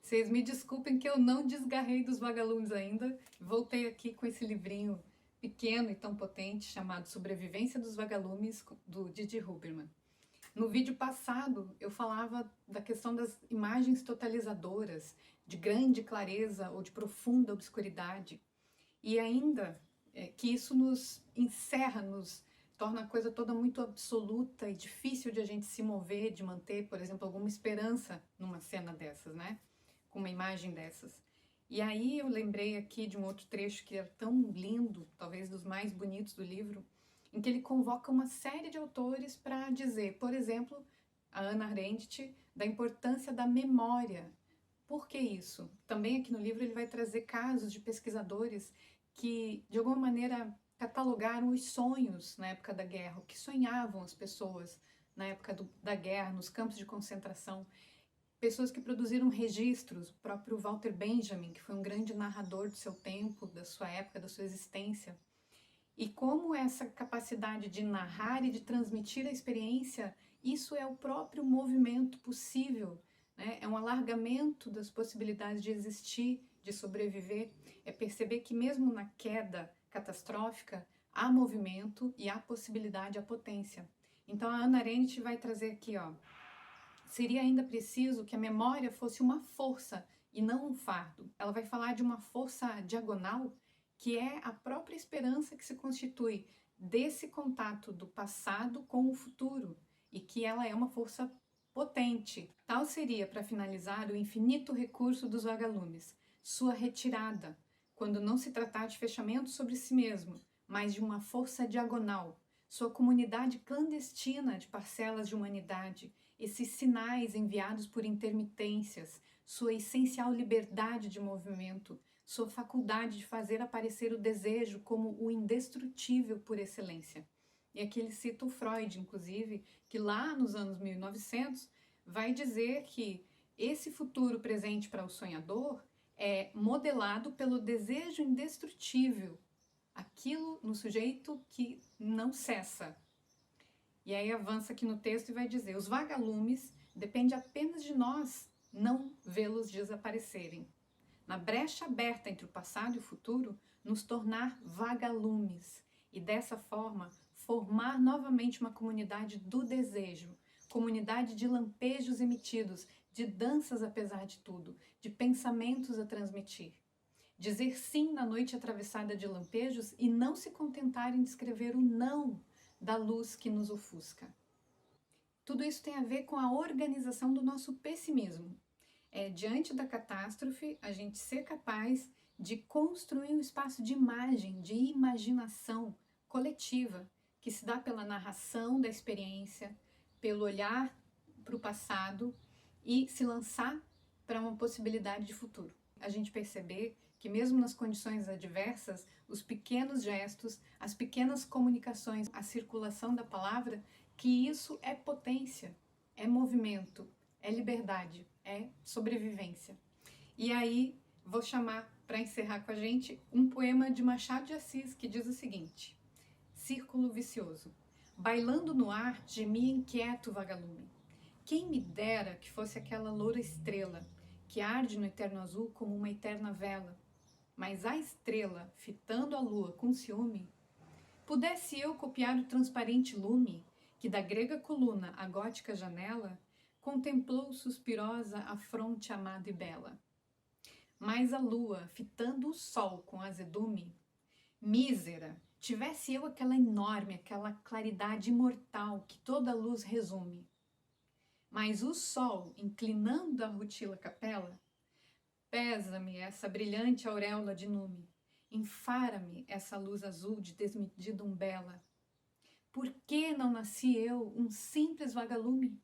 Vocês me desculpem que eu não desgarrei dos vagalumes ainda. Voltei aqui com esse livrinho pequeno e tão potente chamado Sobrevivência dos Vagalumes, do Didi Huberman. No vídeo passado, eu falava da questão das imagens totalizadoras, de grande clareza ou de profunda obscuridade. E ainda que isso nos encerra, nos torna a coisa toda muito absoluta e difícil de a gente se mover, de manter, por exemplo, alguma esperança numa cena dessas, né? Com uma imagem dessas. E aí eu lembrei aqui de um outro trecho que é tão lindo, talvez dos mais bonitos do livro, em que ele convoca uma série de autores para dizer, por exemplo, a Hannah Arendt, da importância da memória. Por que isso? Também aqui no livro ele vai trazer casos de pesquisadores que, de alguma maneira, catalogaram os sonhos na época da guerra, o que sonhavam as pessoas na época da guerra, nos campos de concentração. Pessoas que produziram registros, o próprio Walter Benjamin, que foi um grande narrador do seu tempo, da sua época, da sua existência. E como essa capacidade de narrar e de transmitir a experiência, isso é o próprio movimento possível, né? É um alargamento das possibilidades de existir, de sobreviver, é perceber que mesmo na queda catastrófica, há movimento e há possibilidade, há potência. Então a Hannah Arendt vai trazer aqui, ó, seria ainda preciso que a memória fosse uma força e não um fardo. Ela vai falar de uma força diagonal, que é a própria esperança que se constitui desse contato do passado com o futuro, e que ela é uma força potente. Tal seria, para finalizar, o infinito recurso dos vagalumes, sua retirada, quando não se tratar de fechamento sobre si mesmo, mas de uma força diagonal, sua comunidade clandestina de parcelas de humanidade, esses sinais enviados por intermitências, sua essencial liberdade de movimento, sua faculdade de fazer aparecer o desejo como o indestrutível por excelência. E aqui ele cita o Freud, inclusive, que lá nos anos 1900 vai dizer que esse futuro presente para o sonhador é modelado pelo desejo indestrutível, aquilo no sujeito que não cessa. E aí avança aqui no texto e vai dizer: os vagalumes depende apenas de nós não vê-los desaparecerem. Na brecha aberta entre o passado e o futuro, nos tornar vagalumes e dessa forma formar novamente uma comunidade do desejo, comunidade de lampejos emitidos, de danças apesar de tudo, de pensamentos a transmitir. Dizer sim na noite atravessada de lampejos e não se contentar em descrever o não da luz que nos ofusca. Tudo isso tem a ver com a organização do nosso pessimismo. Diante da catástrofe, a gente ser capaz de construir um espaço de imagem, de imaginação coletiva, que se dá pela narração da experiência, pelo olhar para o passado e se lançar para uma possibilidade de futuro. A gente perceber que mesmo nas condições adversas, os pequenos gestos, as pequenas comunicações, a circulação da palavra, que isso é potência, é movimento, é liberdade, é sobrevivência. E aí vou chamar para encerrar com a gente um poema de Machado de Assis que diz o seguinte: Círculo vicioso. Bailando no ar, gemia inquieto o vagalume. Quem me dera que fosse aquela loura estrela que arde no eterno azul como uma eterna vela, mas a estrela, fitando a lua com ciúme, pudesse eu copiar o transparente lume que da grega coluna à gótica janela contemplou suspirosa a fronte amada e bela. Mas a lua, fitando o sol com azedume, mísera, tivesse eu aquela enorme, aquela claridade imortal que toda a luz resume. Mas o sol, inclinando a rutila capela, pesa-me essa brilhante auréola de nume, enfara-me essa luz azul de desmedida umbela. Por que não nasci eu um simples vagalume?